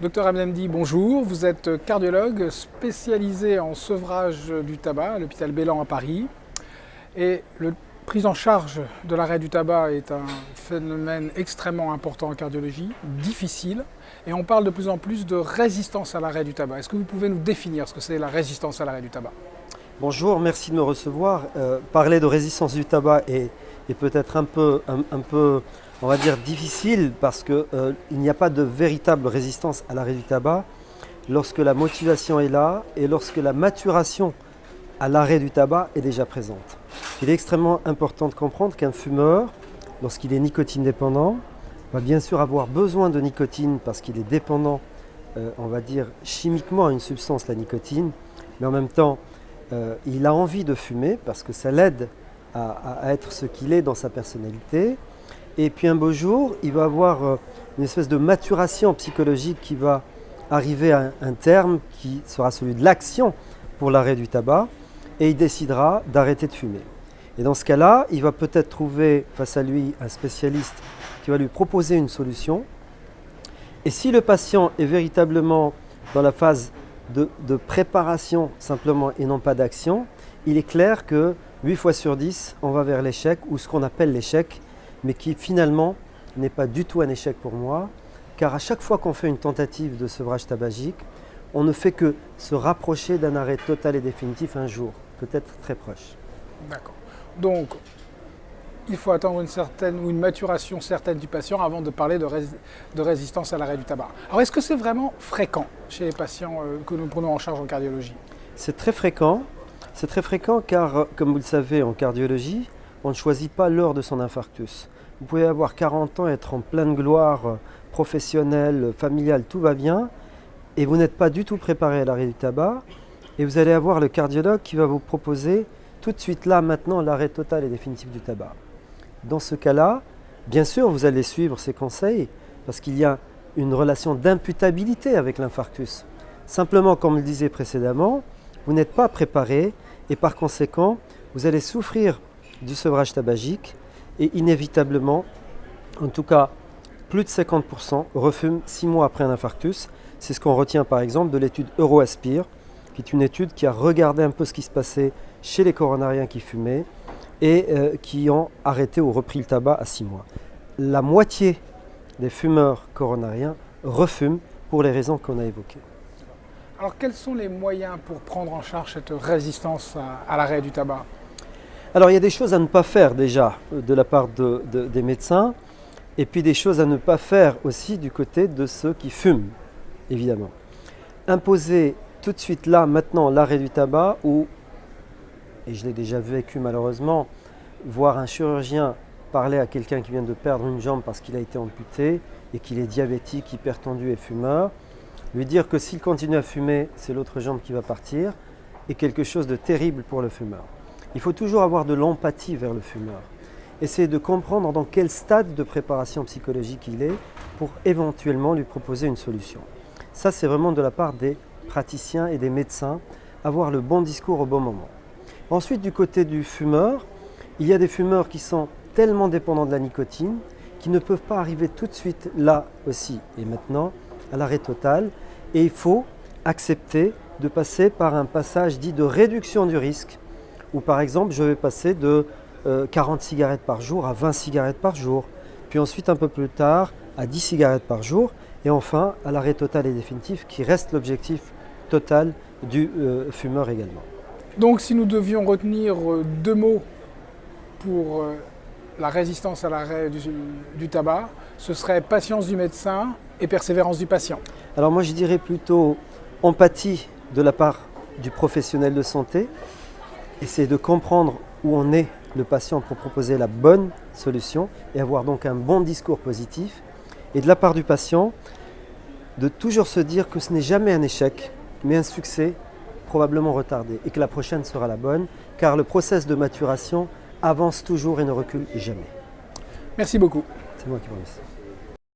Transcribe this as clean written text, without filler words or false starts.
Docteur Abdelhamdi, bonjour. Vous êtes cardiologue spécialisé en sevrage du tabac à l'hôpital Bélan à Paris. Et la prise en charge de l'arrêt du tabac est un phénomène extrêmement important en cardiologie, difficile. Et on parle de plus en plus de résistance à l'arrêt du tabac. Est-ce que vous pouvez nous définir ce que c'est la résistance à l'arrêt du tabac? Bonjour, merci de me recevoir. Parler de résistance du tabac est peut-être un peu, on va dire, difficile parce qu'il n'y a pas de véritable résistance à l'arrêt du tabac lorsque la motivation est là et lorsque la maturation à l'arrêt du tabac est déjà présente. Il est extrêmement important de comprendre qu'un fumeur, lorsqu'il est nicotine dépendant, va bien sûr avoir besoin de nicotine parce qu'il est dépendant, on va dire, chimiquement à une substance, la nicotine, mais en même temps, il a envie de fumer parce que ça l'aide à être ce qu'il est dans sa personnalité. Et puis un beau jour, il va avoir une espèce de maturation psychologique qui va arriver à un terme qui sera celui de l'action pour l'arrêt du tabac et il décidera d'arrêter de fumer. Et dans ce cas-là, il va peut-être trouver face à lui un spécialiste qui va lui proposer une solution. Et si le patient est véritablement dans la phase de préparation simplement et non pas d'action, il est clair que 8 fois sur 10, on va vers l'échec ou ce qu'on appelle l'échec, mais qui finalement n'est pas du tout un échec pour moi, car à chaque fois qu'on fait une tentative de sevrage tabagique, on ne fait que se rapprocher d'un arrêt total et définitif un jour, peut-être très proche. D'accord. Donc, il faut attendre une certaine ou une maturation certaine du patient avant de parler de résistance à l'arrêt du tabac. Alors, est-ce que c'est vraiment fréquent chez les patients que nous prenons en charge en cardiologie? C'est très fréquent. C'est très fréquent car, comme vous le savez, en cardiologie, on ne choisit pas l'heure de son infarctus. Vous pouvez avoir 40 ans, être en pleine gloire professionnelle, familiale, tout va bien, et vous n'êtes pas du tout préparé à l'arrêt du tabac, et vous allez avoir le cardiologue qui va vous proposer tout de suite là, maintenant, l'arrêt total et définitif du tabac. Dans ce cas-là, bien sûr, vous allez suivre ces conseils, parce qu'il y a une relation d'imputabilité avec l'infarctus. Simplement, comme le disais précédemment, vous n'êtes pas préparé, et par conséquent, vous allez souffrir du sevrage tabagique, et inévitablement, en tout cas, plus de 50% refument 6 mois après un infarctus. C'est ce qu'on retient par exemple de l'étude EuroAspire, qui est une étude qui a regardé un peu ce qui se passait chez les coronariens qui fumaient et qui ont arrêté ou repris le tabac à 6 mois. La moitié des fumeurs coronariens refument pour les raisons qu'on a évoquées. Alors, quels sont les moyens pour prendre en charge cette résistance à l'arrêt du tabac? Alors il y a des choses à ne pas faire déjà de la part des médecins et puis des choses à ne pas faire aussi du côté de ceux qui fument, évidemment. Imposer tout de suite là, maintenant, l'arrêt du tabac ou, et je l'ai déjà vécu malheureusement, voir un chirurgien parler à quelqu'un qui vient de perdre une jambe parce qu'il a été amputé et qu'il est diabétique, hypertendu et fumeur, lui dire que s'il continue à fumer, c'est l'autre jambe qui va partir, est quelque chose de terrible pour le fumeur. Il faut toujours avoir de l'empathie vers le fumeur. Essayer de comprendre dans quel stade de préparation psychologique il est pour éventuellement lui proposer une solution. Ça, c'est vraiment de la part des praticiens et des médecins, avoir le bon discours au bon moment. Ensuite, du côté du fumeur, il y a des fumeurs qui sont tellement dépendants de la nicotine qu'ils ne peuvent pas arriver tout de suite là aussi et maintenant à l'arrêt total. Et il faut accepter de passer par un passage dit de réduction du risque, où par exemple je vais passer de 40 cigarettes par jour à 20 cigarettes par jour, puis ensuite un peu plus tard à 10 cigarettes par jour, et enfin à l'arrêt total et définitif qui reste l'objectif total du fumeur également. Donc si nous devions retenir 2 mots pour la résistance à l'arrêt du tabac, ce serait patience du médecin et persévérance du patient. Alors moi je dirais plutôt empathie de la part du professionnel de santé, essayer de comprendre où en est le patient pour proposer la bonne solution et avoir donc un bon discours positif. Et de la part du patient, de toujours se dire que ce n'est jamais un échec, mais un succès probablement retardé et que la prochaine sera la bonne, car le process de maturation avance toujours et ne recule jamais. Merci beaucoup. C'est moi qui vous remercie.